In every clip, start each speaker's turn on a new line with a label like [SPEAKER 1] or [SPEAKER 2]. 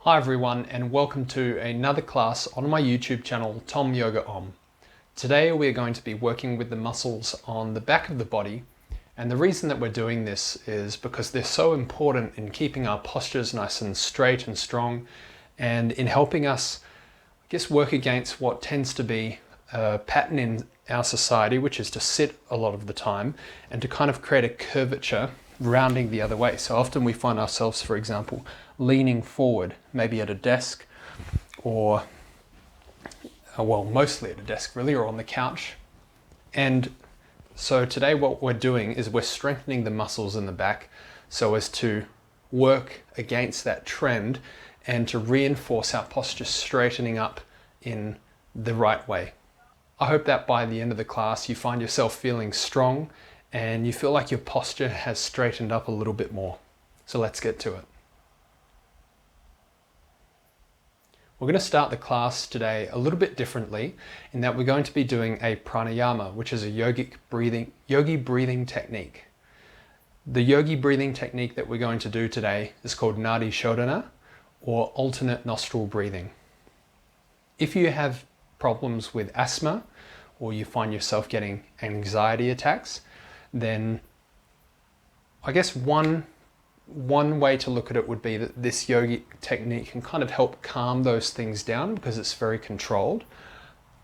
[SPEAKER 1] Hi everyone, and welcome to another class on my YouTube channel, Tom Yoga Om. Today we're going to be working with the muscles on the back of the body, and the reason that we're doing this is because they're so important in keeping our postures nice and straight and strong, and in helping us, work against what tends to be a pattern in our society, which is to sit a lot of the time and to kind of create a curvature rounding the other way. So often we find ourselves, for example, leaning forward, maybe at a desk or, mostly at a desk really, or on the couch. And so today what we're doing is we're strengthening the muscles in the back so as to work against that trend and to reinforce our posture straightening up in the right way. I hope that by the end of the class you find yourself feeling strong and you feel like your posture has straightened up a little bit more. So let's get to it. We're going to start the class today a little bit differently in that we're going to be doing a pranayama, which is a yogi breathing technique. The yogi breathing technique that we're going to do today is called nadi shodhana, or alternate nostril breathing. If you have problems with asthma or you find yourself getting anxiety attacks, then I guess one way to look at it would be that this yogic technique can kind of help calm those things down because it's very controlled.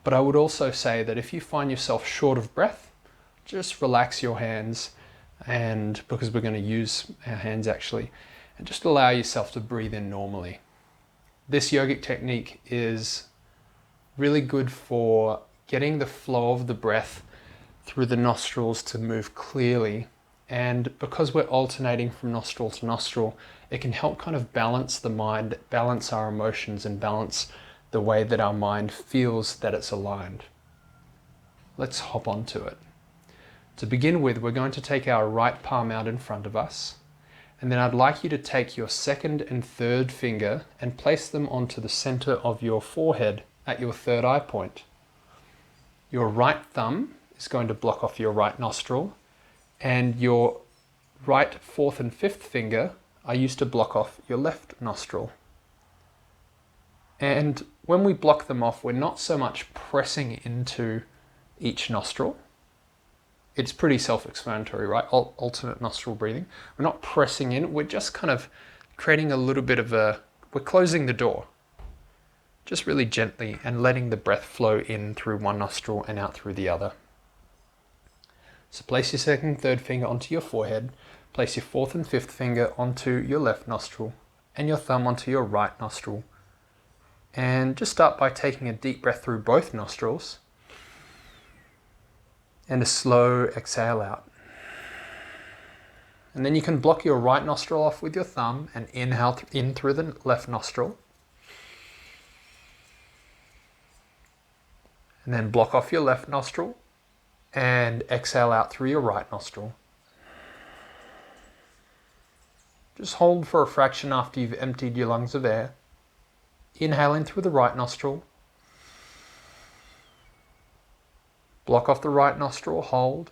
[SPEAKER 1] But I would also say that if you find yourself short of breath, just relax your hands, and because we're going to use our hands actually, and just allow yourself to breathe in normally. This yogic technique is really good for getting the flow of the breath through the nostrils to move clearly. And because we're alternating from nostril to nostril, it can help kind of balance the mind, balance our emotions, and balance the way that our mind feels that it's aligned. Let's hop onto it. To begin with, we're going to take our right palm out in front of us, and then I'd like you to take your second and third finger and place them onto the center of your forehead at your third eye point. Your right thumb is going to block off your right nostril, and your right fourth and fifth finger are used to block off your left nostril. And when we block them off, we're not so much pressing into each nostril. It's pretty self-explanatory, right? Alternate nostril breathing. We're not pressing in, we're just kind of creating a little bit of we're closing the door. Just really gently and letting the breath flow in through one nostril and out through the other. So place your second and third finger onto your forehead, place your fourth and fifth finger onto your left nostril, and your thumb onto your right nostril. And just start by taking a deep breath through both nostrils and a slow exhale out. And then you can block your right nostril off with your thumb and inhale in through the left nostril. And then block off your left nostril and exhale out through your right nostril. Just hold for a fraction after you've emptied your lungs of air. Inhale in through the right nostril. Block off the right nostril, hold,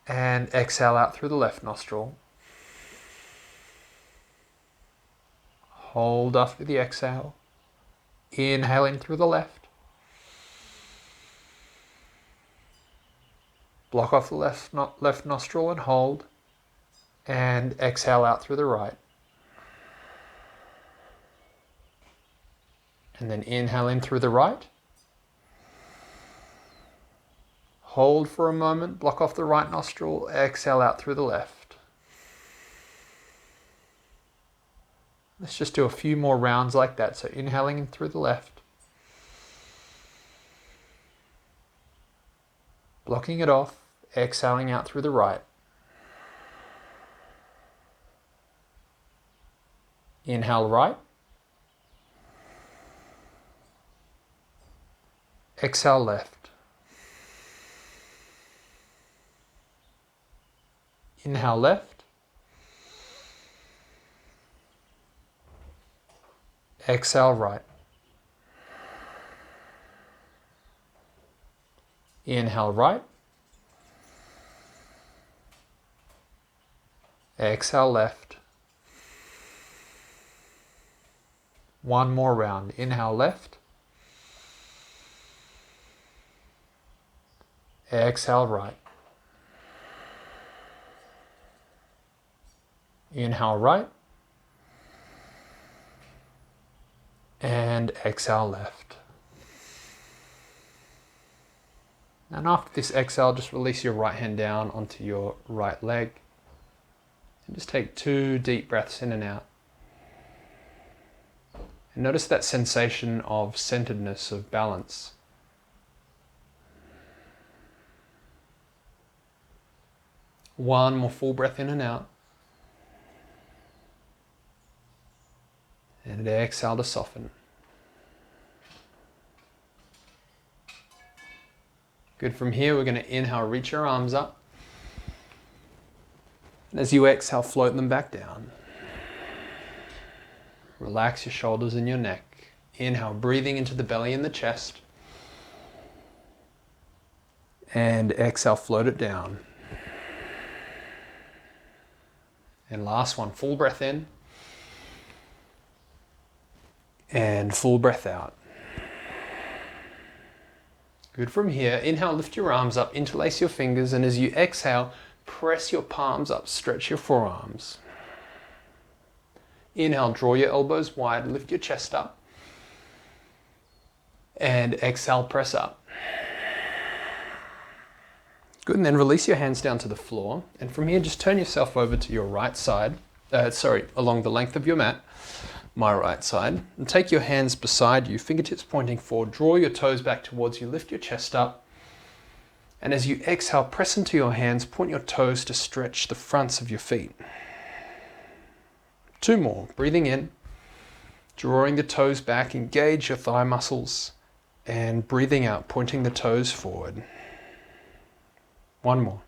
[SPEAKER 1] and exhale out through the left nostril. Hold after the exhale. Inhale in through the left. Block off the left nostril and hold, and exhale out through the right. And then inhale in through the right. Hold for a moment, block off the right nostril, exhale out through the left. Let's just do a few more rounds like that. So inhaling in through the left. Blocking it off, exhaling out through the right. Inhale right. Exhale left. Inhale left. Exhale right. Inhale right. Exhale left. One more round. Inhale left. Exhale right. Inhale right. And exhale left. And after this exhale, just release your right hand down onto your right leg. And just take 2 deep breaths in and out. And notice that sensation of centeredness, of balance. One more full breath in and out. And exhale to soften. Good. From here, we're going to inhale, reach your arms up. And as you exhale, float them back down. Relax your shoulders and your neck. Inhale, breathing into the belly and the chest. And exhale, float it down. And last one, full breath in. And full breath out. Good. From here, inhale, lift your arms up, interlace your fingers, and as you exhale, press your palms up, stretch your forearms. Inhale, draw your elbows wide, lift your chest up. And exhale, press up. Good, and then release your hands down to the floor. And from here, just turn yourself over to your right side, along the length of your mat, my right side. And take your hands beside you, fingertips pointing forward. Draw your toes back towards you, lift your chest up. And as you exhale, press into your hands, point your toes to stretch the fronts of your feet. 2 more, breathing in, drawing the toes back, engage your thigh muscles, and breathing out, pointing the toes forward. 1 more.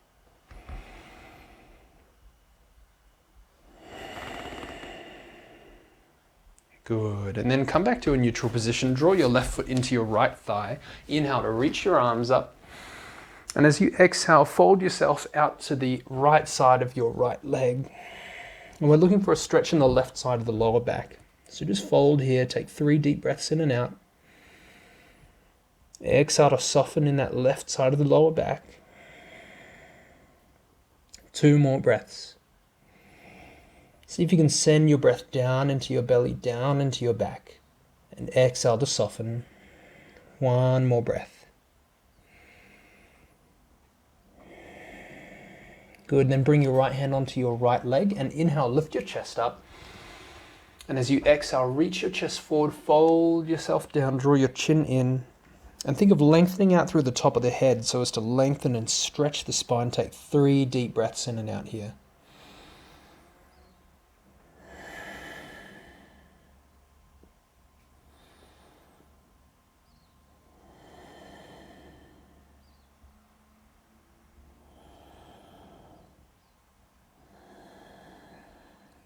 [SPEAKER 1] Good. And then come back to a neutral position. Draw your left foot into your right thigh. Inhale to reach your arms up. And as you exhale, fold yourself out to the right side of your right leg. And we're looking for a stretch in the left side of the lower back. So just fold here. Take 3 deep breaths in and out. Exhale to soften in that left side of the lower back. 2 more breaths. See if you can send your breath down into your belly, down into your back. And exhale to soften. 1 more breath. Good, then bring your right hand onto your right leg and inhale, lift your chest up. And as you exhale, reach your chest forward, fold yourself down, draw your chin in. And think of lengthening out through the top of the head so as to lengthen and stretch the spine. Take 3 deep breaths in and out here.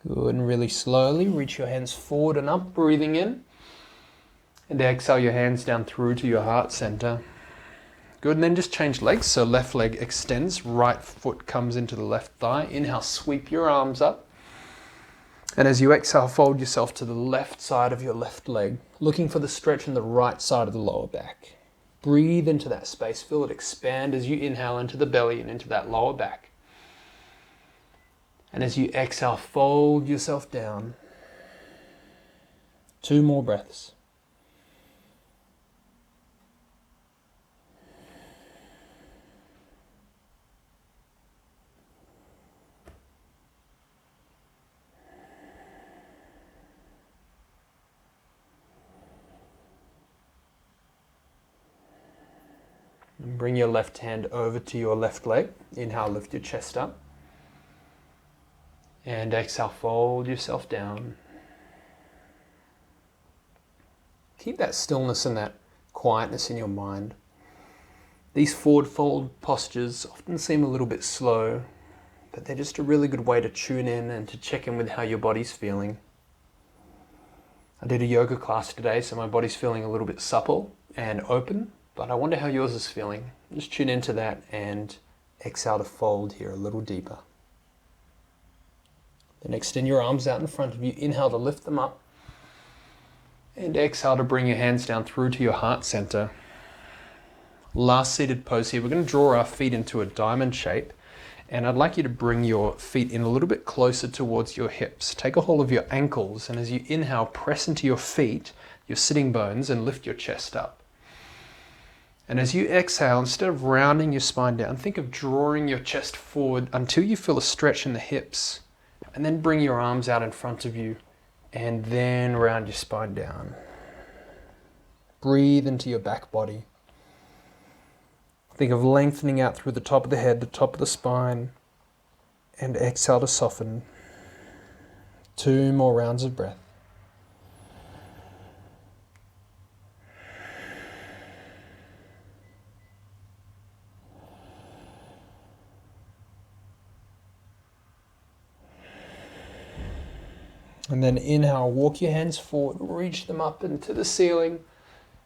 [SPEAKER 1] Good, and really slowly reach your hands forward and up, breathing in. And exhale your hands down through to your heart center. Good, and then just change legs. So left leg extends, right foot comes into the left thigh. Inhale, sweep your arms up. And as you exhale, fold yourself to the left side of your left leg, looking for the stretch in the right side of the lower back. Breathe into that space, feel it expand as you inhale into the belly and into that lower back. And as you exhale, fold yourself down. 2 more breaths. And bring your left hand over to your left leg. Inhale, lift your chest up. And exhale, fold yourself down. Keep that stillness and that quietness in your mind. These forward fold postures often seem a little bit slow, but they're just a really good way to tune in and to check in with how your body's feeling. I did a yoga class today, so my body's feeling a little bit supple and open, but I wonder how yours is feeling. Just tune into that and exhale to fold here a little deeper. Then extend your arms out in front of you. Inhale to lift them up. And exhale to bring your hands down through to your heart center. Last seated pose here. We're going to draw our feet into a diamond shape. And I'd like you to bring your feet in a little bit closer towards your hips. Take a hold of your ankles, and as you inhale, press into your feet, your sitting bones, and lift your chest up. And as you exhale, instead of rounding your spine down, think of drawing your chest forward until you feel a stretch in the hips. And then bring your arms out in front of you, and then round your spine down. Breathe into your back body. Think of lengthening out through the top of the head, the top of the spine, and exhale to soften. 2 more rounds of breath. And then inhale, walk your hands forward, reach them up into the ceiling,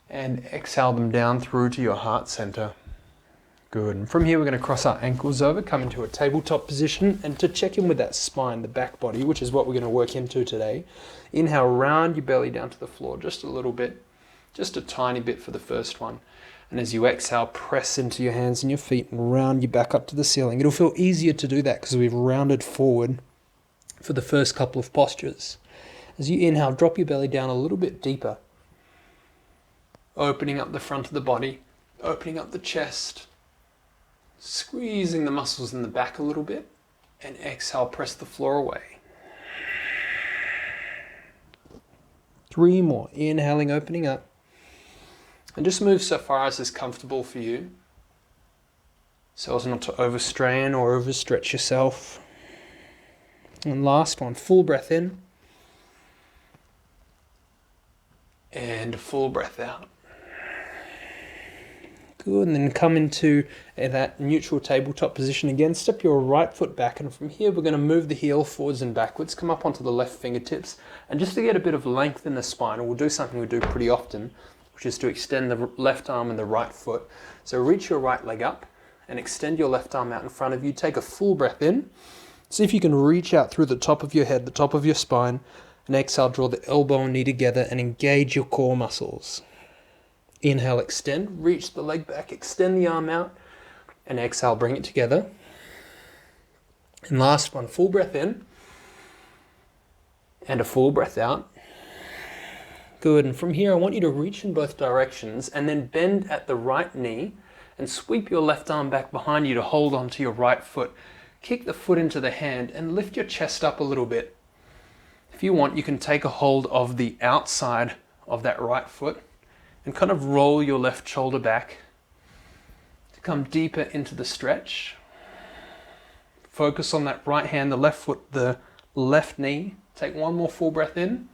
[SPEAKER 1] and exhale them down through to your heart center. Good. And from here, we're going to cross our ankles over, come into a tabletop position, and to check in with that spine, the back body, which is what we're going to work into today. Inhale, round your belly down to the floor just a little bit, just a tiny bit for the first one. And as you exhale, press into your hands and your feet and round your back up to the ceiling. It'll feel easier to do that because we've rounded forward for the first couple of postures. As you inhale, drop your belly down a little bit deeper, opening up the front of the body, opening up the chest, squeezing the muscles in the back a little bit, and exhale, press the floor away. 3 more. Inhaling, opening up. And just move so far as is comfortable for you, so as not to overstrain or overstretch yourself. And last one, full breath in. And full breath out. Good, and then come into that neutral tabletop position again. Step your right foot back, and from here we're going to move the heel forwards and backwards. Come up onto the left fingertips, and just to get a bit of length in the spine, we'll do something we do pretty often, which is to extend the left arm and the right foot. So reach your right leg up and extend your left arm out in front of you. Take a full breath in. See if you can reach out through the top of your head, the top of your spine, and exhale, draw the elbow and knee together and engage your core muscles. Inhale, extend, reach the leg back, extend the arm out, and exhale, bring it together. And last one, full breath in, and a full breath out. Good, and from here I want you to reach in both directions and then bend at the right knee and sweep your left arm back behind you to hold onto your right foot. Kick the foot into the hand and lift your chest up a little bit. If you want, you can take a hold of the outside of that right foot and kind of roll your left shoulder back to come deeper into the stretch. Focus on that right hand, the left foot, the left knee. Take 1 more full breath in.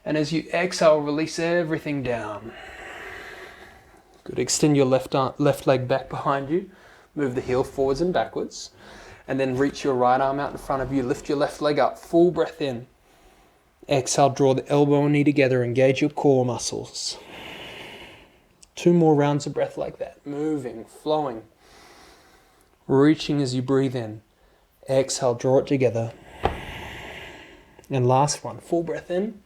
[SPEAKER 1] And as you exhale, release everything down. Good. Extend your left leg back behind you. Move the heel forwards and backwards. And then reach your right arm out in front of you. Lift your left leg up. Full breath in. Exhale, draw the elbow and knee together. Engage your core muscles. 2 more rounds of breath like that. Moving, flowing. Reaching as you breathe in. Exhale, draw it together. And last one. Full breath in.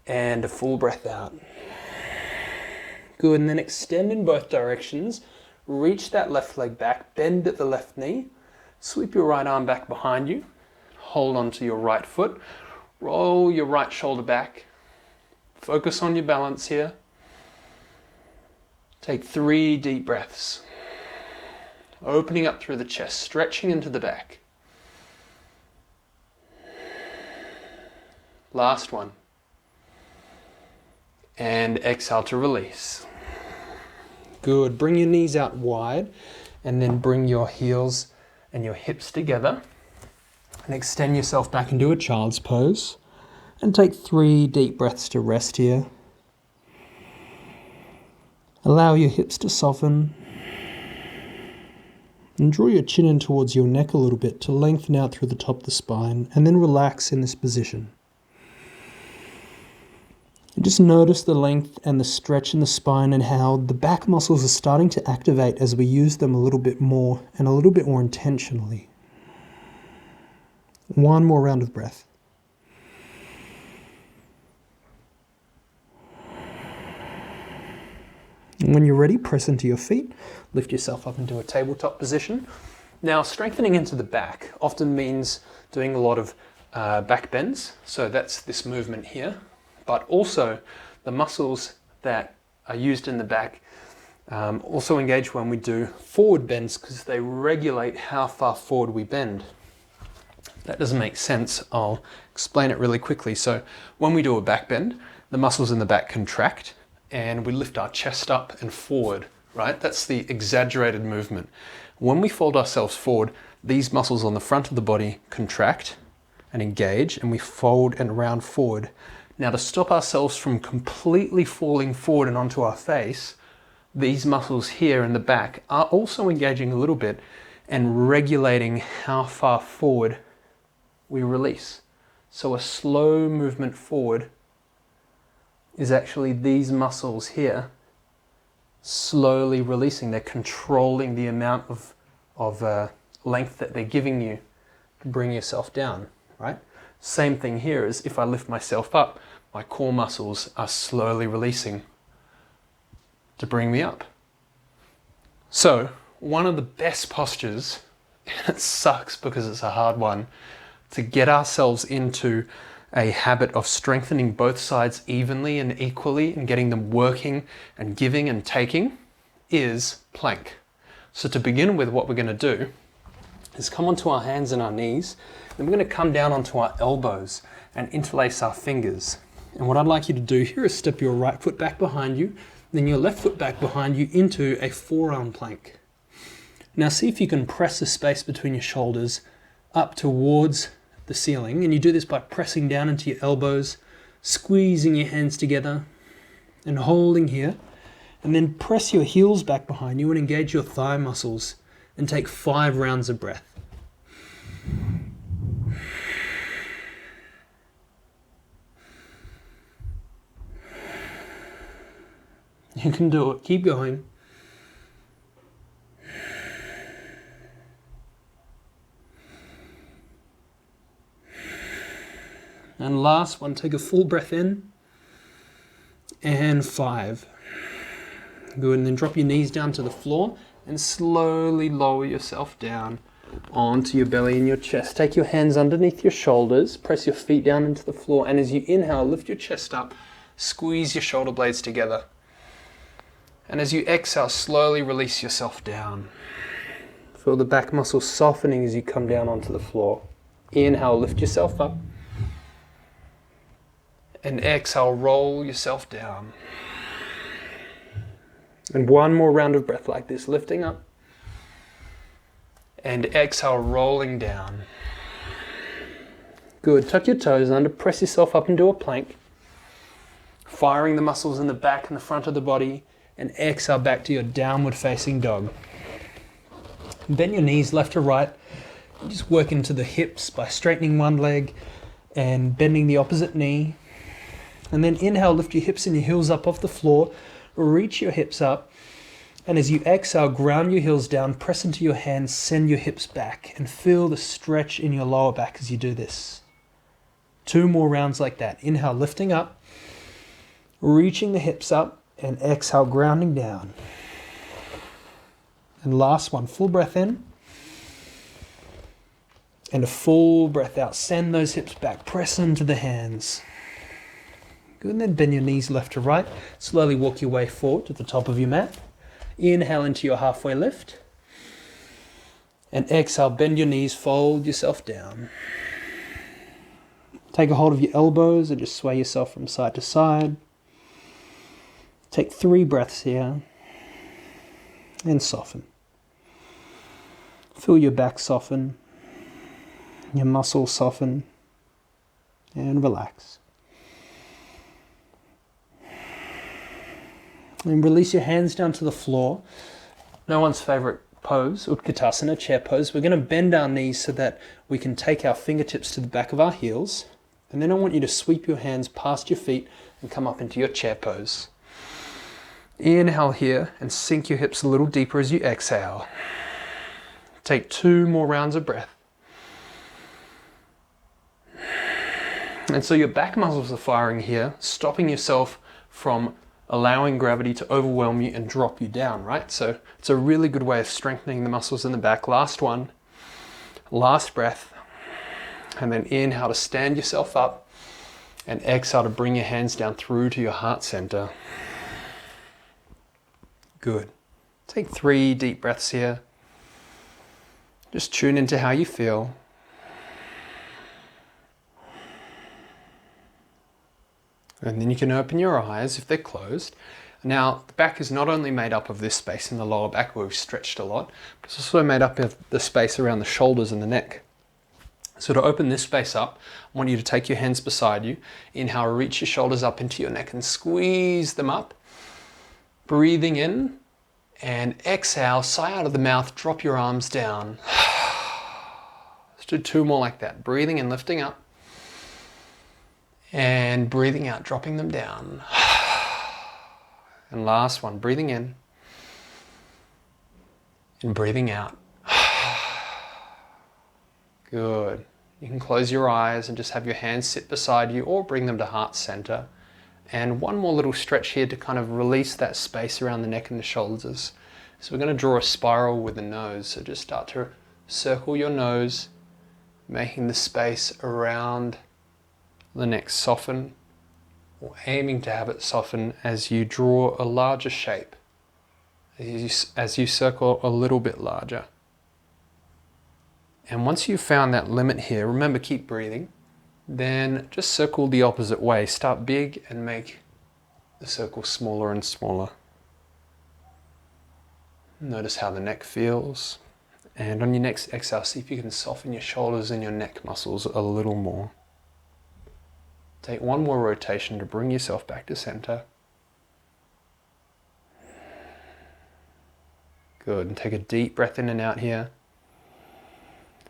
[SPEAKER 1] And a full breath out. Good. And then extend in both directions. Reach that left leg back. Bend at the left knee. Sweep your right arm back behind you. Hold onto your right foot. Roll your right shoulder back. Focus on your balance here. Take 3 deep breaths. Opening up through the chest, stretching into the back. Last one. And exhale to release. Good. Bring your knees out wide and then bring your heels and your hips together. And extend yourself back into a child's pose. And take 3 deep breaths to rest here. Allow your hips to soften. And draw your chin in towards your neck a little bit to lengthen out through the top of the spine. And then relax in this position. And just notice the length and the stretch in the spine and how the back muscles are starting to activate as we use them a little bit more and a little bit more intentionally. 1 more round of breath. When you're ready, press into your feet, lift yourself up into a tabletop position. Now, strengthening into the back often means doing a lot of back bends. So that's this movement here, but also the muscles that are used in the back also engage when we do forward bends because they regulate how far forward we bend. That doesn't make sense. I'll explain it really quickly. So when we do a back bend, the muscles in the back contract and we lift our chest up and forward, right? That's the exaggerated movement. When we fold ourselves forward, these muscles on the front of the body contract and engage, and we fold and round forward. Now, to stop ourselves from completely falling forward and onto our face, these muscles here in the back are also engaging a little bit and regulating how far forward we release. So a slow movement forward is actually these muscles here slowly releasing. They're controlling the amount of length that they're giving you to bring yourself down, right? Same thing here is if I lift myself up, my core muscles are slowly releasing to bring me up. So one of the best postures, and it sucks because it's a hard one, to get ourselves into a habit of strengthening both sides evenly and equally and getting them working and giving and taking is plank. So to begin with, what we're going to do is come onto our hands and our knees, then we're going to come down onto our elbows and interlace our fingers. And what I'd like you to do here is step your right foot back behind you, then your left foot back behind you into a forearm plank. Now see if you can press the space between your shoulders up towards the ceiling, and you do this by pressing down into your elbows, squeezing your hands together and holding here, and then press your heels back behind you and engage your thigh muscles and take 5 rounds of breath. You can do it. Keep going. And last one, take a full breath in. And 5. Good, and then drop your knees down to the floor and slowly lower yourself down onto your belly and your chest. Take your hands underneath your shoulders, press your feet down into the floor, and as you inhale, lift your chest up, squeeze your shoulder blades together. And as you exhale, slowly release yourself down. Feel the back muscles softening as you come down onto the floor. Inhale, lift yourself up. And exhale, roll yourself down. And one more round of breath like this, lifting up. And exhale, rolling down. Good, tuck your toes under, press yourself up into a plank. Firing the muscles in the back and the front of the body. And exhale back to your downward facing dog. Bend your knees left to right. Just work into the hips by straightening one leg and bending the opposite knee. And then inhale, lift your hips and your heels up off the floor. Reach your hips up. And as you exhale, ground your heels down, press into your hands, send your hips back, and feel the stretch in your lower back as you do this. 2 more rounds like that. Inhale, lifting up, reaching the hips up, and exhale, grounding down. And last one, full breath in. And a full breath out. Send those hips back, press into the hands. Good, and then bend your knees left to right. Slowly walk your way forward to the top of your mat. Inhale into your halfway lift. And exhale, bend your knees, fold yourself down. Take a hold of your elbows and just sway yourself from side to side. Take 3 breaths here. And soften. Feel your back soften. Your muscles soften. And relax. And release your hands down to the floor. No one's favorite pose, Utkatasana, chair pose. We're going to bend our knees so that we can take our fingertips to the back of our heels. And then I want you to sweep your hands past your feet and come up into your chair pose. Inhale here and sink your hips a little deeper as you exhale. Take 2 more rounds of breath. And so your back muscles are firing here, stopping yourself from allowing gravity to overwhelm you and drop you down, right? So it's a really good way of strengthening the muscles in the back. Last one, last breath, and then inhale to stand yourself up, and exhale to bring your hands down through to your heart center. Good. Take 3 deep breaths here. Just tune into how you feel. And then you can open your eyes if they're closed. Now, the back is not only made up of this space in the lower back where we've stretched a lot, but it's also made up of the space around the shoulders and the neck. So to open this space up, I want you to take your hands beside you. Inhale, reach your shoulders up into your neck and squeeze them up. Breathing in, and exhale, sigh out of the mouth, drop your arms down. Let's do 2 more like that. Breathing in, lifting up. And breathing out, dropping them down. And last one, breathing in. And breathing out. Good. You can close your eyes and just have your hands sit beside you or bring them to heart center. And one more little stretch here to kind of release that space around the neck and the shoulders. So we're going to draw a spiral with the nose. So just start to circle your nose, making the space around the neck soften, or aiming to have it soften as you draw a larger shape, as you circle a little bit larger. And once you've found that limit here, remember, keep breathing, then just circle the opposite way. Start big and make the circle smaller and smaller. Notice how the neck feels. And on your next exhale, see if you can soften your shoulders and your neck muscles a little more. Take 1 more rotation to bring yourself back to center. Good, and take a deep breath in and out here.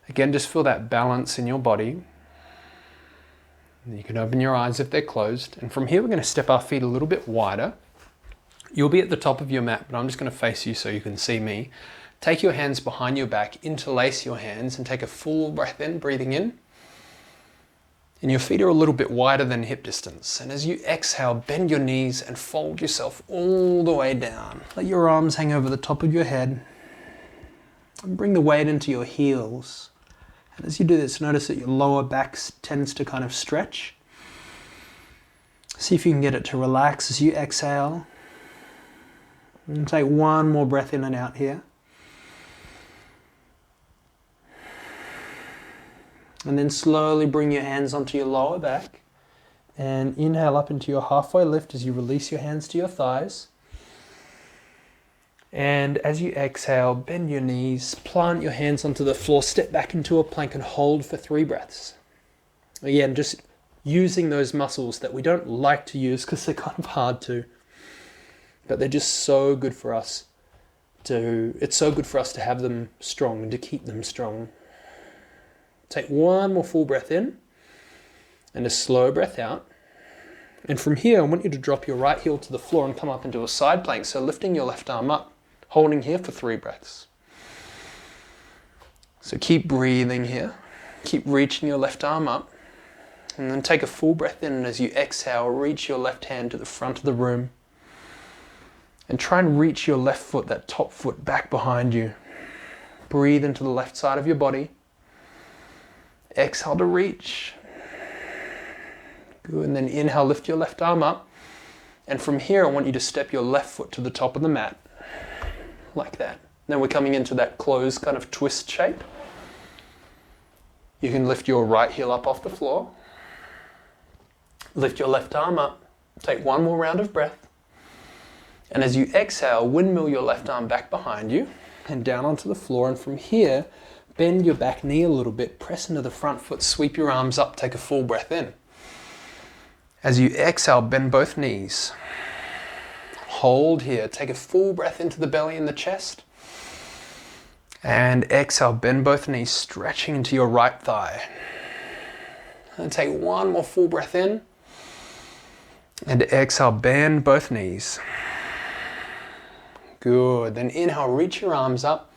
[SPEAKER 1] Again, just feel that balance in your body. And you can open your eyes if they're closed. And from here, we're going to step our feet a little bit wider. You'll be at the top of your mat, but I'm just going to face you so you can see me. Take your hands behind your back, interlace your hands, and take a full breath in, breathing in. And your feet are a little bit wider than hip distance. And as you exhale, bend your knees and fold yourself all the way down. Let your arms hang over the top of your head. And bring the weight into your heels. And as you do this, notice that your lower back tends to kind of stretch. See if you can get it to relax as you exhale. And take 1 more breath in and out here. And then slowly bring your hands onto your lower back and inhale up into your halfway lift as you release your hands to your thighs. And as you exhale, bend your knees, plant your hands onto the floor, step back into a plank and hold for 3 breaths. Again, just using those muscles that we don't like to use because they're kind of hard to, but they're just so good for us it's so good for us to have them strong and to keep them strong. Take 1 more full breath in and a slow breath out. And from here, I want you to drop your right heel to the floor and come up into a side plank. So lifting your left arm up, holding here for 3 breaths. So keep breathing here. Keep reaching your left arm up. And then take a full breath in, and as you exhale, reach your left hand to the front of the room. And try and reach your left foot, that top foot, back behind you. Breathe into the left side of your body. Exhale to reach. Good, and then inhale, lift your left arm up. And from here, I want you to step your left foot to the top of the mat. Like that. Then we're coming into that closed kind of twist shape. You can lift your right heel up off the floor. Lift your left arm up. Take 1 more round of breath. And as you exhale, windmill your left arm back behind you and down onto the floor. And from here, bend your back knee a little bit, press into the front foot, sweep your arms up, take a full breath in. As you exhale, bend both knees. Hold here, take a full breath into the belly and the chest. And exhale, bend both knees, stretching into your right thigh. And take 1 more full breath in. And exhale, bend both knees. Good, then inhale, reach your arms up.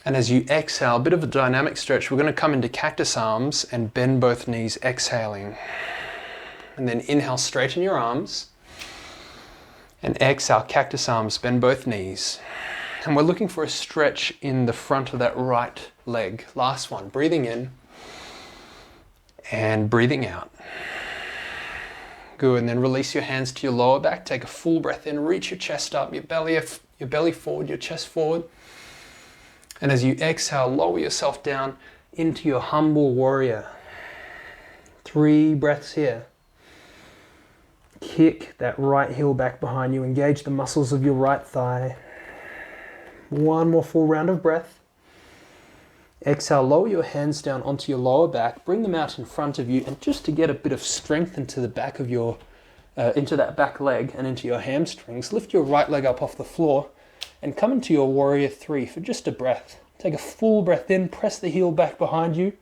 [SPEAKER 1] And as you exhale, a bit of a dynamic stretch, we're going to come into cactus arms and bend both knees, exhaling. And then inhale, straighten your arms. And exhale, cactus arms, bend both knees. And we're looking for a stretch in the front of that right leg. Last one, breathing in and breathing out. Good, and then release your hands to your lower back. Take a full breath in, reach your chest up, your belly forward, your chest forward. And as you exhale, lower yourself down into your humble warrior. 3 breaths here. Kick that right heel back behind you. Engage the muscles of your right thigh. 1 more full round of breath. Exhale, lower your hands down onto your lower back. Bring them out in front of you. And just to get a bit of strength into the back of your, into that back leg and into your hamstrings, lift your right leg up off the floor and come into your warrior 3 for just a breath. Take a full breath in, press the heel back behind you.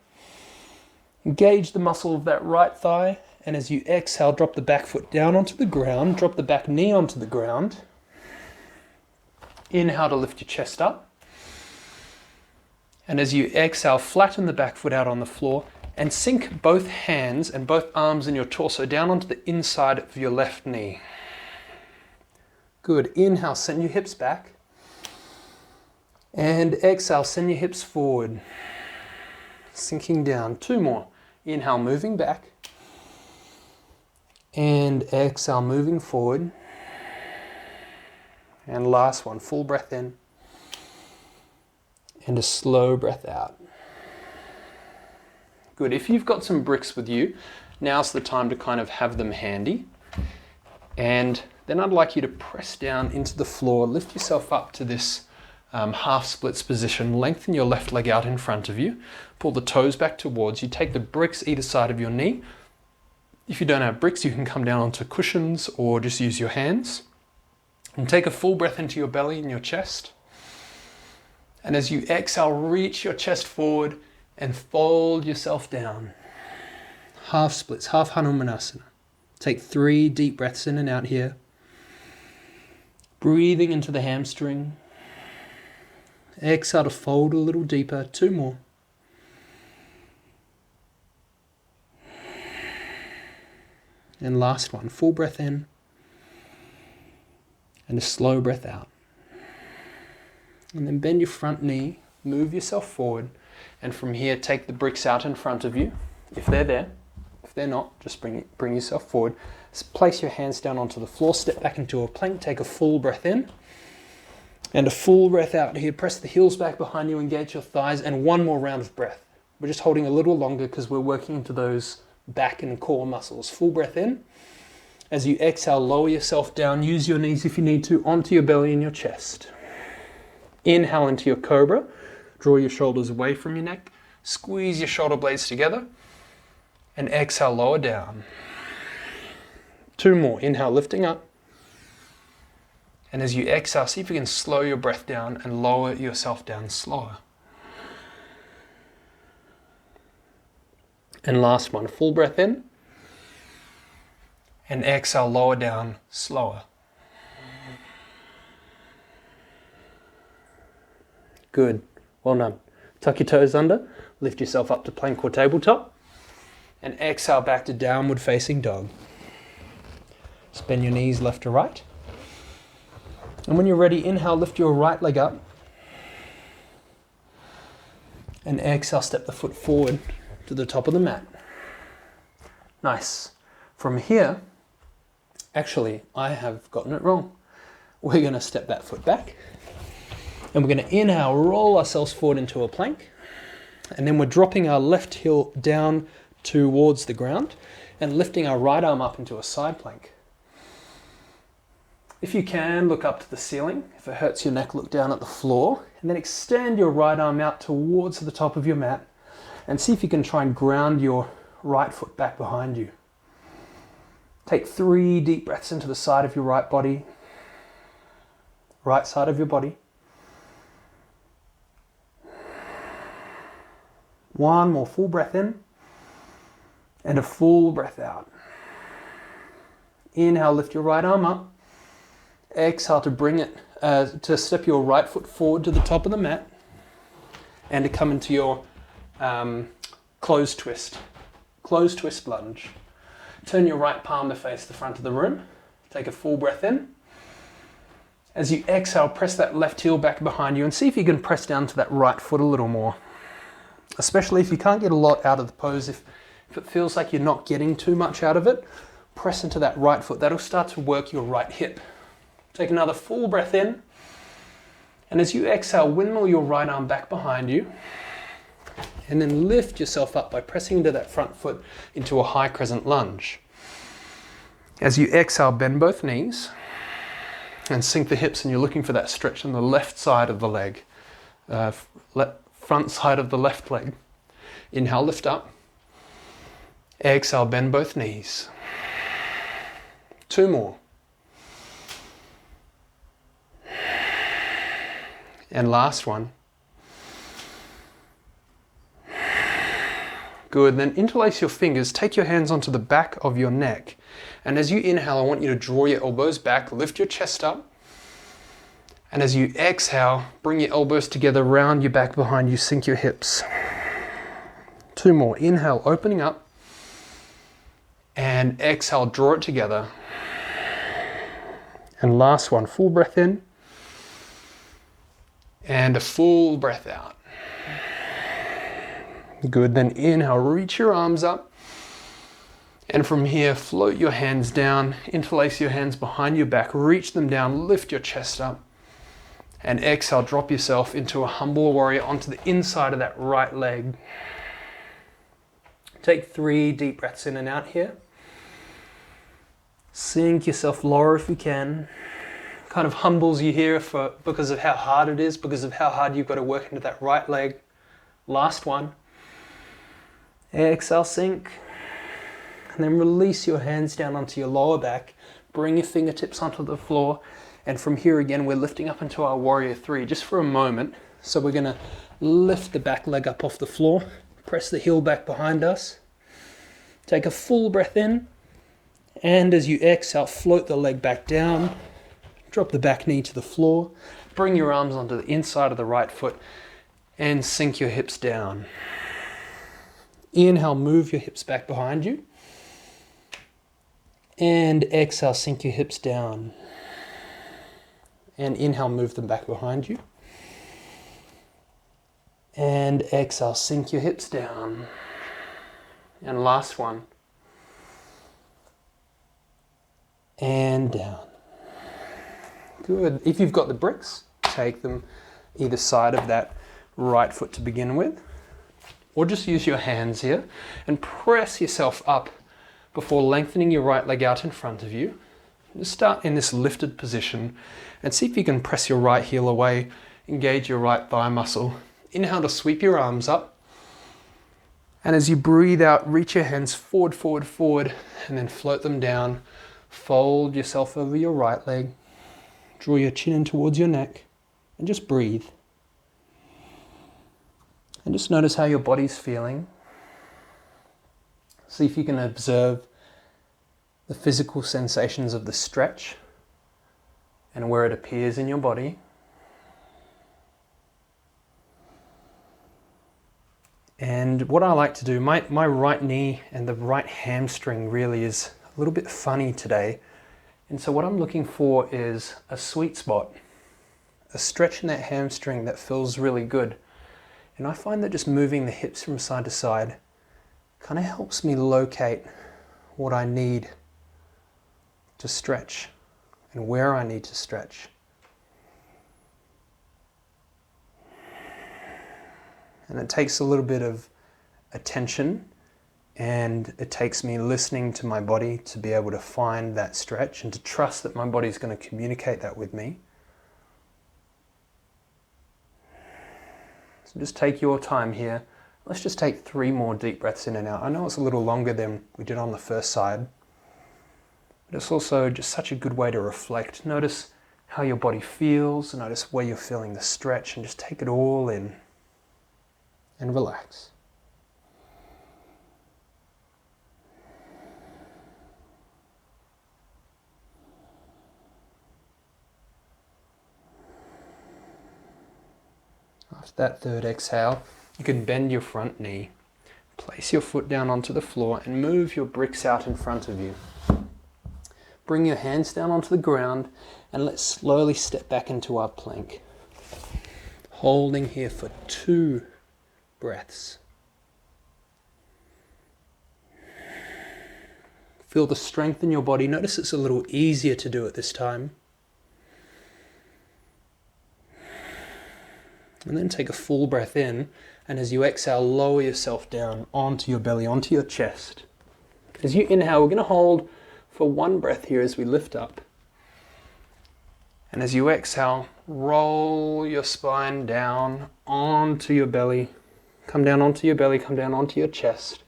[SPEAKER 1] Engage the muscle of that right thigh. And as you exhale, drop the back foot down onto the ground. Drop the back knee onto the ground. Inhale to lift your chest up. And as you exhale, flatten the back foot out on the floor and sink both hands and both arms and your torso down onto the inside of your left knee. Good. Inhale, send your hips back. And exhale, send your hips forward. Sinking down. 2 more. Inhale, moving back. And exhale, moving forward. And last one, full breath in. And a slow breath out. Good. If you've got some bricks with you, now's the time to kind of have them handy. And then I'd like you to press down into the floor, lift yourself up to this half splits position, lengthen your left leg out in front of you, pull the toes back towards you, take the bricks either side of your knee. If you don't have bricks, you can come down onto cushions or just use your hands. And take a full breath into your belly and your chest. And as you exhale, reach your chest forward and fold yourself down. Half splits, half Hanumanasana. Take 3 deep breaths in and out here. Breathing into the hamstring. Exhale to fold a little deeper. 2 more. And last one, full breath in. And a slow breath out. And then bend your front knee, move yourself forward, and from here take the bricks out in front of you, if they're there. If they're not, just bring yourself forward. Place your hands down onto the floor, step back into a plank, take a full breath in, and a full breath out here. Press the heels back behind you, engage your thighs, and 1 more round of breath. We're just holding a little longer because we're working into those back and core muscles. Full breath in. As you exhale, lower yourself down, use your knees if you need to, onto your belly and your chest. Inhale into your cobra, draw your shoulders away from your neck, squeeze your shoulder blades together, and exhale, lower down. 2 more, inhale, lifting up. And as you exhale, see if you can slow your breath down and lower yourself down slower. And last one, full breath in. And exhale, lower down, slower. Good. Well done. Tuck your toes under, lift yourself up to plank or tabletop, and exhale back to downward facing dog. Bend your knees left to right. And when you're ready, inhale, lift your right leg up. And exhale, step the foot forward to the top of the mat. Nice. From here, actually, I have gotten it wrong. We're going to step that foot back. And we're going to inhale, roll ourselves forward into a plank. And then we're dropping our left heel down towards the ground and lifting our right arm up into a side plank. If you can, look up to the ceiling. If it hurts your neck, look down at the floor. And then extend your right arm out towards the top of your mat. And see if you can try and ground your right foot back behind you. Take 3 deep breaths into the side of your right body. Right side of your body. 1 more full breath in. And a full breath out. Inhale, lift your right arm up. Exhale to bring it, to step your right foot forward to the top of the mat. And to come into your closed twist lunge. Turn your right palm to face the front of the room. Take a full breath in. As you exhale, press that left heel back behind you and see if you can press down to that right foot a little more. Especially if you can't get a lot out of the pose, if it feels like you're not getting too much out of it, press into that right foot. That'll start to work your right hip. Take another full breath in. And as you exhale, windmill your right arm back behind you. And then lift yourself up by pressing into that front foot into a high crescent lunge. As you exhale, bend both knees and sink the hips, and you're looking for that stretch on the left side of the leg, front side of the left leg. Inhale, lift up. Exhale, bend both knees. 2 more. And last one. Good, then interlace your fingers, take your hands onto the back of your neck. And as you inhale, I want you to draw your elbows back, lift your chest up. And as you exhale, bring your elbows together, round your back behind you, sink your hips. 2 more, inhale, opening up. And exhale, draw it together. And last one, full breath in. And a full breath out. Good, then inhale, reach your arms up. And from here, float your hands down, interlace your hands behind your back, reach them down, lift your chest up. And exhale, drop yourself into a humble warrior onto the inside of that right leg. Take 3 deep breaths in and out here. Sink yourself lower if you can. Kind of humbles you here because of how hard it is, because of how hard you've got to work into that right leg. Last one. Exhale, sink. And then release your hands down onto your lower back. Bring your fingertips onto the floor. And from here again, we're lifting up into our warrior 3 just for a moment. So we're going to lift the back leg up off the floor. Press the heel back behind us. Take a full breath in. And as you exhale, float the leg back down. Drop the back knee to the floor. Bring your arms onto the inside of the right foot and sink your hips down. Inhale, move your hips back behind you. And exhale, sink your hips down. And inhale, move them back behind you. And exhale, sink your hips down. And last one. And down. Good. If you've got the bricks, take them either side of that right foot to begin with. Or just use your hands here and press yourself up before lengthening your right leg out in front of you. Just start in this lifted position and see if you can press your right heel away, engage your right thigh muscle. Inhale to sweep your arms up. And as you breathe out, reach your hands forward, forward, forward, and then float them down. Fold yourself over your right leg. Draw your chin in towards your neck and just breathe. And just notice how your body's feeling. See if you can observe the physical sensations of the stretch and where it appears in your body. And what I like to do, my right knee and the right hamstring really is a little bit funny today. And so what I'm looking for is a sweet spot, a stretch in that hamstring that feels really good. And I find that just moving the hips from side to side kind of helps me locate what I need to stretch and where I need to stretch. And it takes a little bit of attention, and it takes me listening to my body to be able to find that stretch and to trust that my body's going to communicate that with me. So just take your time here. Let's just take 3 more deep breaths in and out. I know it's a little longer than we did on the first side, but it's also just such a good way to reflect. Notice how your body feels, notice where you're feeling the stretch, and just take it all in and relax. After that third exhale, you can bend your front knee, place your foot down onto the floor and move your bricks out in front of you. bring your hands down onto the ground, and let's slowly step back into our plank. Holding here for 2 breaths. Feel the strength in your body. Notice it's a little easier to do it this time. And then take a full breath in, and as you exhale, lower yourself down onto your belly, onto your chest. As you inhale, we're going to hold for 1 breath here as we lift up. And as you exhale, roll your spine down onto your belly. Come down onto your belly, come down onto your chest.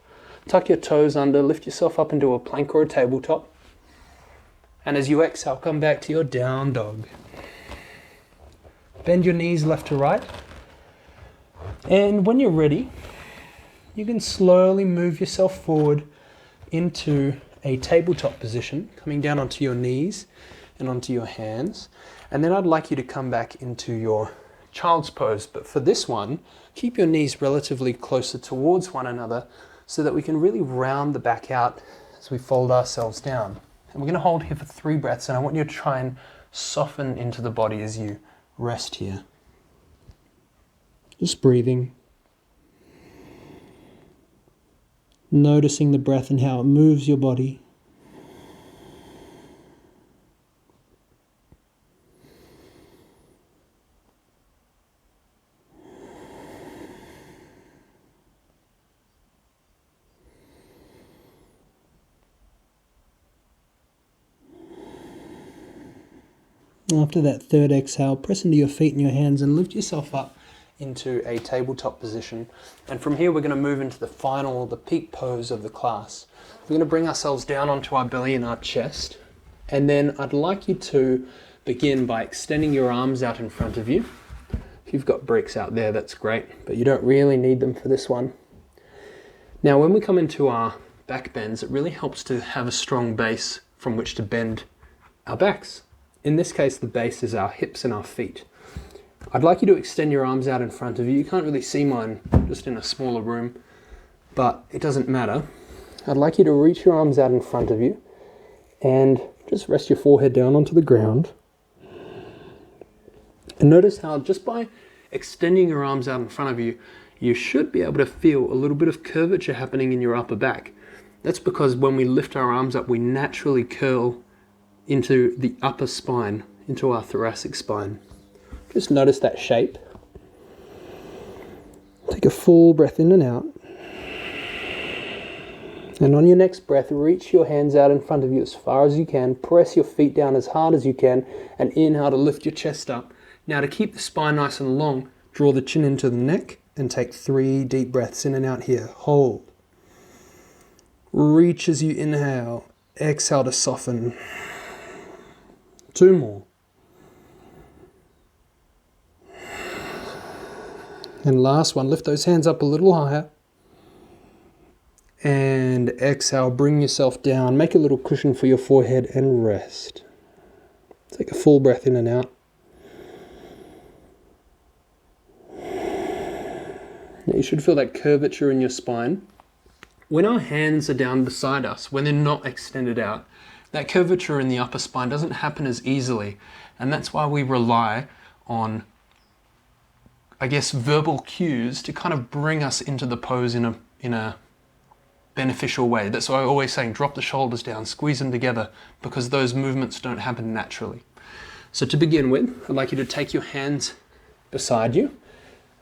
[SPEAKER 1] Tuck your toes under, lift yourself up into a plank or a tabletop. And as you exhale, come back to your down dog. Bend your knees left to right. And when you're ready, you can slowly move yourself forward into a tabletop position, coming down onto your knees and onto your hands. And then I'd like you to come back into your child's pose. But for this one, keep your knees relatively closer towards one another so that we can really round the back out as we fold ourselves down. And we're going to hold here for 3 breaths, and I want you to try and soften into the body as you rest here. Just breathing. Noticing the breath and how it moves your body. After that 3rd exhale, press into your feet and your hands and lift yourself up into a tabletop position. And from here we're going to move into the peak pose of the class. We're going to bring ourselves down onto our belly and our chest. And then I'd like you to begin by extending your arms out in front of you. If you've got bricks out there, that's great, but you don't really need them for this one. Now when we come into our back bends, it really helps to have a strong base from which to bend our backs. In this case, the base is our hips and our feet. I'd like you to extend your arms out in front of you. You can't really see mine, just in a smaller room, but it doesn't matter. I'd like you to reach your arms out in front of you and just rest your forehead down onto the ground. And notice how just by extending your arms out in front of you, you should be able to feel a little bit of curvature happening in your upper back. That's because when we lift our arms up, we naturally curl into the upper spine, into our thoracic spine. Just notice that shape. Take a full breath in and out. And on your next breath, reach your hands out in front of you as far as you can. Press your feet down as hard as you can. And inhale to lift your chest up. Now to keep the spine nice and long, draw the chin into the neck and take 3 deep breaths in and out here. Hold. Reach as you inhale. Exhale to soften. 2 more. And last one, lift those hands up a little higher. And exhale, bring yourself down. Make a little cushion for your forehead and rest. Take a full breath in and out. Now you should feel that curvature in your spine. When our hands are down beside us, when they're not extended out, that curvature in the upper spine doesn't happen as easily, and that's why we rely on, I guess, verbal cues to kind of bring us into the pose in a beneficial way. That's why I'm always saying drop the shoulders down, squeeze them together, because those movements don't happen naturally. So to begin with, I'd like you to take your hands beside you.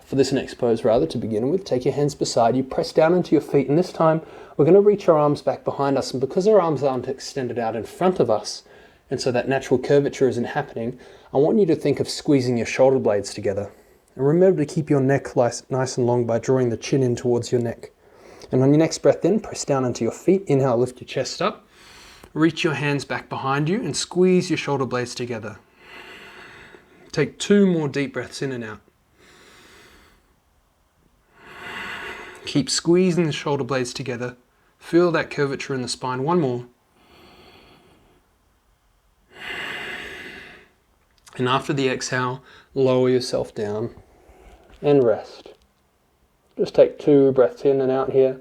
[SPEAKER 1] For this next pose rather, to begin with, take your hands beside you, press down into your feet, and this time we're going to reach our arms back behind us, and because our arms aren't extended out in front of us, and so that natural curvature isn't happening, I want you to think of squeezing your shoulder blades together. And remember to keep your neck nice and long by drawing the chin in towards your neck. And on your next breath then, press down into your feet, inhale, lift your chest up, reach your hands back behind you and squeeze your shoulder blades together. Take 2 more deep breaths in and out. Keep squeezing the shoulder blades together. Feel that curvature in the spine. 1 more. And after the exhale, lower yourself down and rest. Just take 2 breaths in and out here.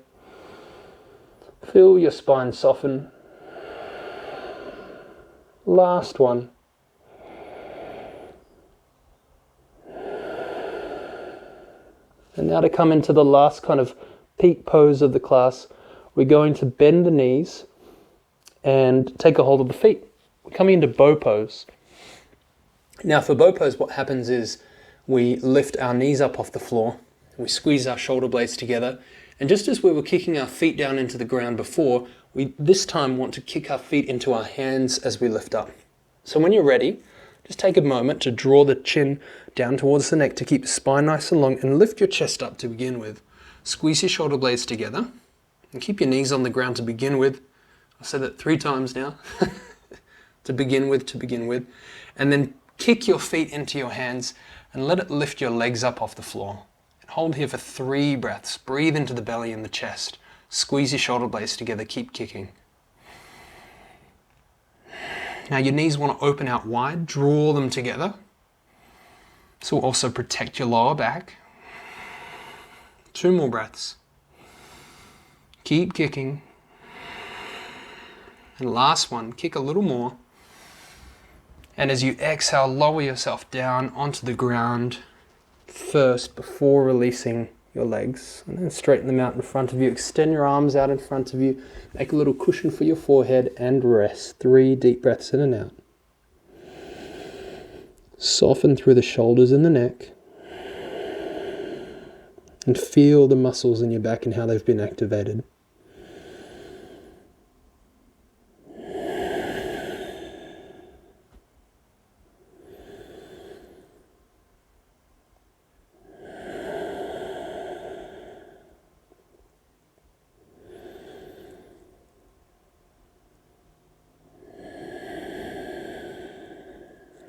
[SPEAKER 1] Feel your spine soften. Last one. And now to come into the last kind of peak pose of the class, we're going to bend the knees and take a hold of the feet. We're coming into bow pose. Now for bow pose, what happens is we lift our knees up off the floor, we squeeze our shoulder blades together, and just as we were kicking our feet down into the ground before, we this time want to kick our feet into our hands as we lift up. So when you're ready, just take a moment to draw the chin down towards the neck to keep the spine nice and long, and lift your chest up to begin with. Squeeze your shoulder blades together and keep your knees on the ground to begin with. I've said it 3 times now. to begin with. And then kick your feet into your hands and let it lift your legs up off the floor. And hold here for 3 breaths. Breathe into the belly and the chest. Squeeze your shoulder blades together. Keep kicking. Now your knees want to open out wide. Draw them together. This will also protect your lower back. 2 more breaths. Keep kicking. And last one, kick a little more. And as you exhale, lower yourself down onto the ground first before releasing your legs. And then straighten them out in front of you. Extend your arms out in front of you. Make a little cushion for your forehead and rest. 3 deep breaths in and out. Soften through the shoulders and the neck. And feel the muscles in your back and how they've been activated.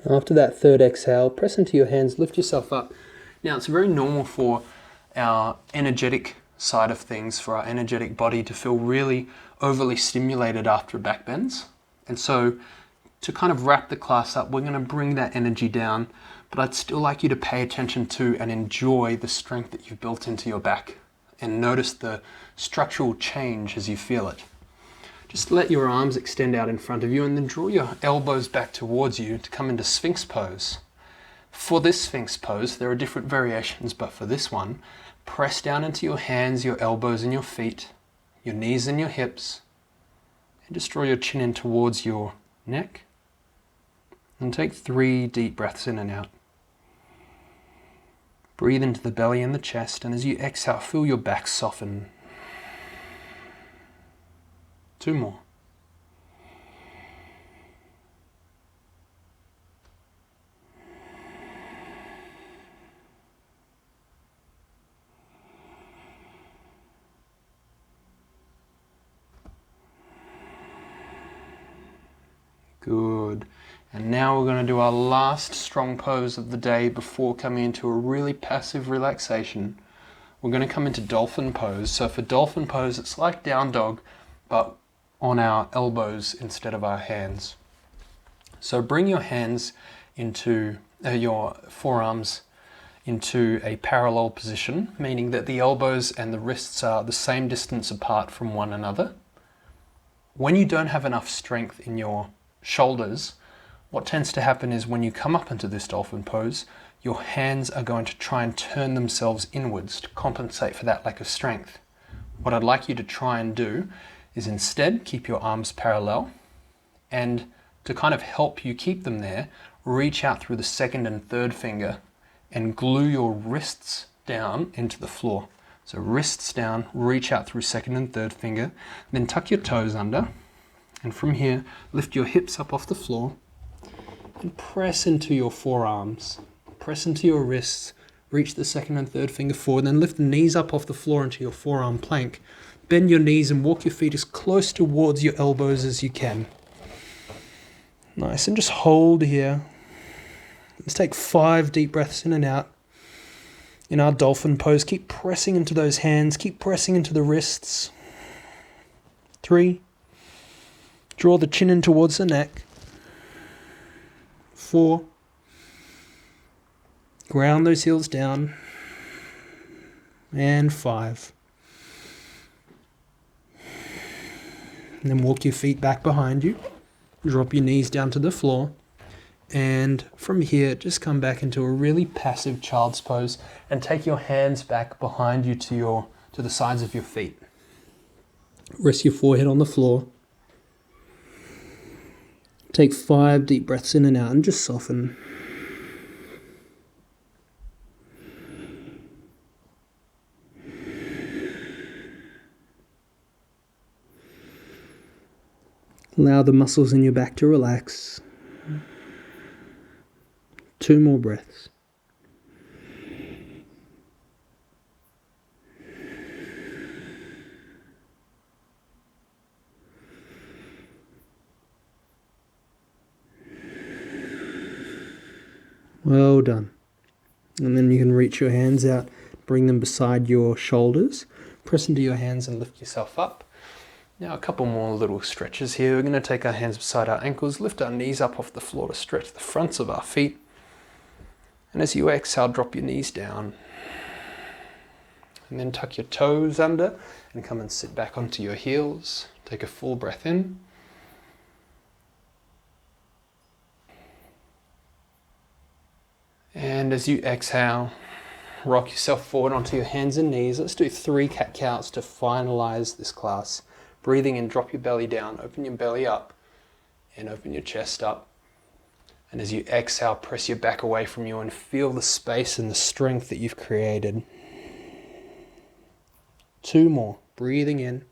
[SPEAKER 1] After that 3rd exhale, press into your hands, lift yourself up. Now it's very normal for our energetic side of things, for our energetic body to feel really overly stimulated after back bends. And so to kind of wrap the class up, we're going to bring that energy down, but I'd still like you to pay attention to and enjoy the strength that you've built into your back and notice the structural change as you feel it. Just let your arms extend out in front of you and then draw your elbows back towards you to come into Sphinx pose. For this Sphinx pose, there are different variations, but for this one, press down into your hands, your elbows and your feet, your knees and your hips, and just draw your chin in towards your neck. And take 3 deep breaths in and out. Breathe into the belly and the chest, and as you exhale, feel your back soften. 2 more. Good. And now we're going to do our last strong pose of the day before coming into a really passive relaxation. We're going to come into dolphin pose. So for dolphin pose, it's like down dog, but on our elbows instead of our hands. So bring your hands into your forearms into a parallel position, meaning that the elbows and the wrists are the same distance apart from one another. When you don't have enough strength in your shoulders, what tends to happen is when you come up into this dolphin pose, your hands are going to try and turn themselves inwards to compensate for that lack of strength. What I'd like you to try and do is instead keep your arms parallel, and to kind of help you keep them there, reach out through the 2nd and 3rd finger and glue your wrists down into the floor. So wrists down, reach out through 2nd and 3rd finger, then tuck your toes under, and from here lift your hips up off the floor and press into your forearms, press into your wrists, reach the 2nd and 3rd finger forward, then lift the knees up off the floor into your forearm plank. Bend your knees and walk your feet as close towards your elbows as you can. Nice, and just hold here. Let's take 5 deep breaths in and out. In our dolphin pose, keep pressing into those hands, keep pressing into the wrists. 3. Draw the chin in towards the neck. 4. Ground those heels down. And 5. And then walk your feet back behind you. drop your knees down to the floor. And from here, just come back into a really passive child's pose and take your hands back behind you to the sides of your feet. Rest your forehead on the floor. Take 5 deep breaths in and out and just soften. Allow the muscles in your back to relax. 2 more breaths. Well done. And then you can reach your hands out, bring them beside your shoulders, press into your hands and lift yourself up. Now a couple more little stretches here. We're going to take our hands beside our ankles, lift our knees up off the floor to stretch the fronts of our feet. And as you exhale, drop your knees down. And then tuck your toes under and come and sit back onto your heels. Take a full breath in. And as you exhale, rock yourself forward onto your hands and knees. Let's do 3 cat-cows to finalize this class. Breathing in, drop your belly down, open your belly up, and open your chest up. And as you exhale, press your back away from you and feel the space and the strength that you've created. 2 more. Breathing in,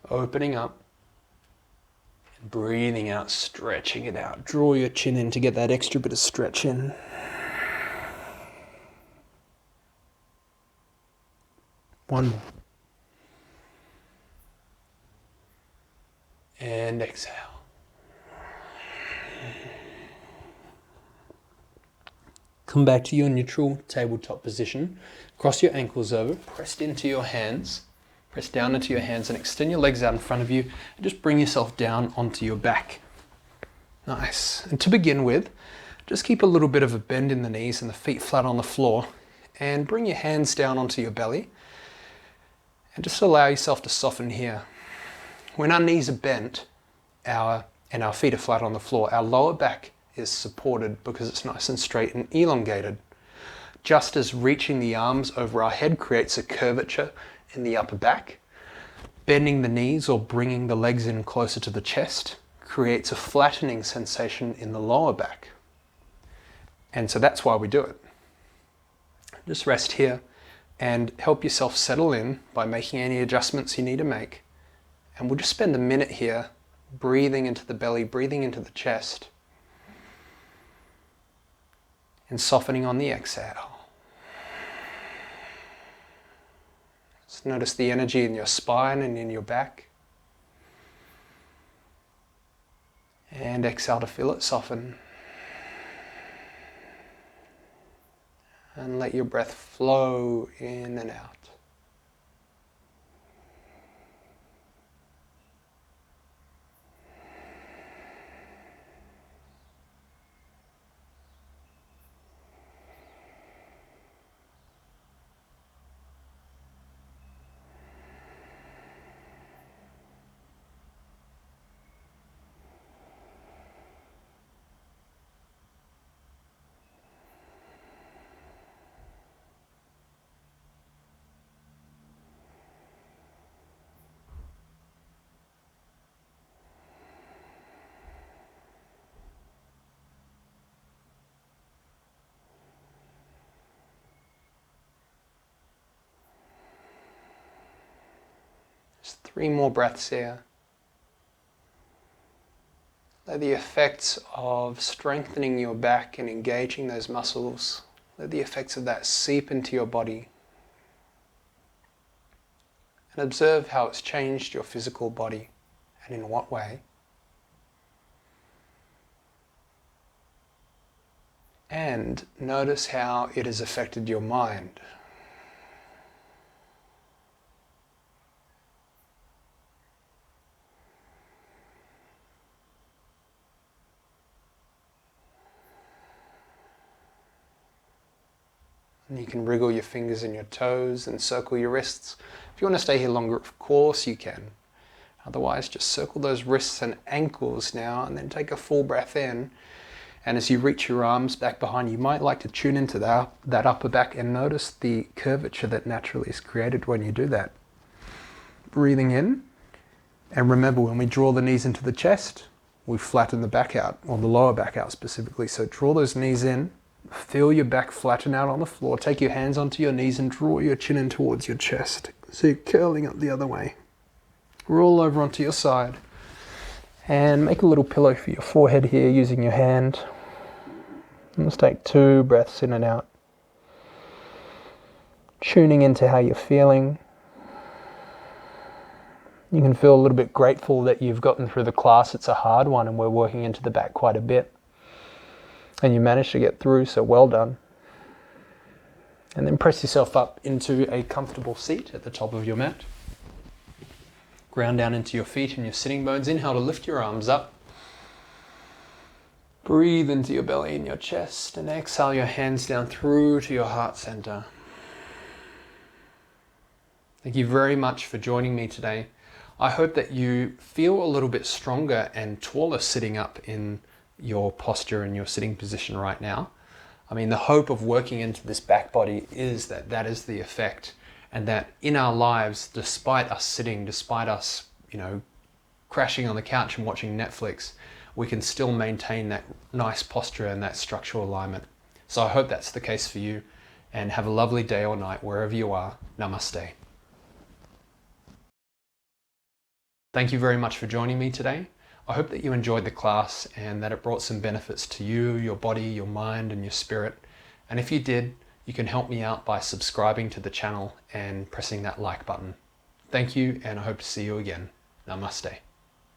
[SPEAKER 1] opening up, and breathing out, stretching it out. Draw your chin in to get that extra bit of stretch in. One more. And exhale. Come back to your neutral tabletop position. Cross your ankles over, pressed into your hands. Press down into your hands and extend your legs out in front of you. And just bring yourself down onto your back. Nice. And to begin with, just keep a little bit of a bend in the knees and the feet flat on the floor. And bring your hands down onto your belly. And just allow yourself to soften here. When our knees are bent and our feet are flat on the floor, our lower back is supported because it's nice and straight and elongated. Just as reaching the arms over our head creates a curvature in the upper back, bending the knees or bringing the legs in closer to the chest creates a flattening sensation in the lower back. And so that's why we do it. Just rest here and help yourself settle in by making any adjustments you need to make. And we'll just spend a minute here breathing into the belly, breathing into the chest, and softening on the exhale. Just notice the energy in your spine and in your back. And exhale to feel it soften. And let your breath flow in and out. Just 3 more breaths here. Let the effects of strengthening your back and engaging those muscles, let the effects of that seep into your body. And observe how it's changed your physical body and in what way. And notice how it has affected your mind. And you can wriggle your fingers and your toes and circle your wrists. If you want to stay here longer, of course you can. Otherwise, just circle those wrists and ankles now, and then take a full breath in. And as you reach your arms back behind you, might like to tune into that upper back and notice the curvature that naturally is created when you do that. Breathing in. And remember, when we draw the knees into the chest, we flatten the back out, or the lower back out specifically. So draw those knees in, feel your back flatten out on the floor, take your hands onto your knees and draw your chin in towards your chest. So you're curling up the other way. Roll over onto your side and make a little pillow for your forehead here using your hand. And let's take 2 breaths in and out. Tuning into how you're feeling. You can feel a little bit grateful that you've gotten through the class. It's a hard one and we're working into the back quite a bit. And you managed to get through, so well done. And then press yourself up into a comfortable seat at the top of your mat. Ground down into your feet and your sitting bones. Inhale to lift your arms up. Breathe into your belly and your chest, and exhale your hands down through to your heart center. Thank you very much for joining me today. I hope that you feel a little bit stronger and taller sitting up in your posture and your sitting position right now. I mean, the hope of working into this back body is that that is the effect, and that in our lives, despite us sitting, despite us, crashing on the couch and watching Netflix, we can still maintain that nice posture and that structural alignment. So I hope that's the case for you, and have a lovely day or night wherever you are. Namaste. Thank you very much for joining me today. I hope that you enjoyed the class and that it brought some benefits to you, your body, your mind, and your spirit. And if you did, you can help me out by subscribing to the channel and pressing that like button. Thank you, and I hope to see you again. Namaste.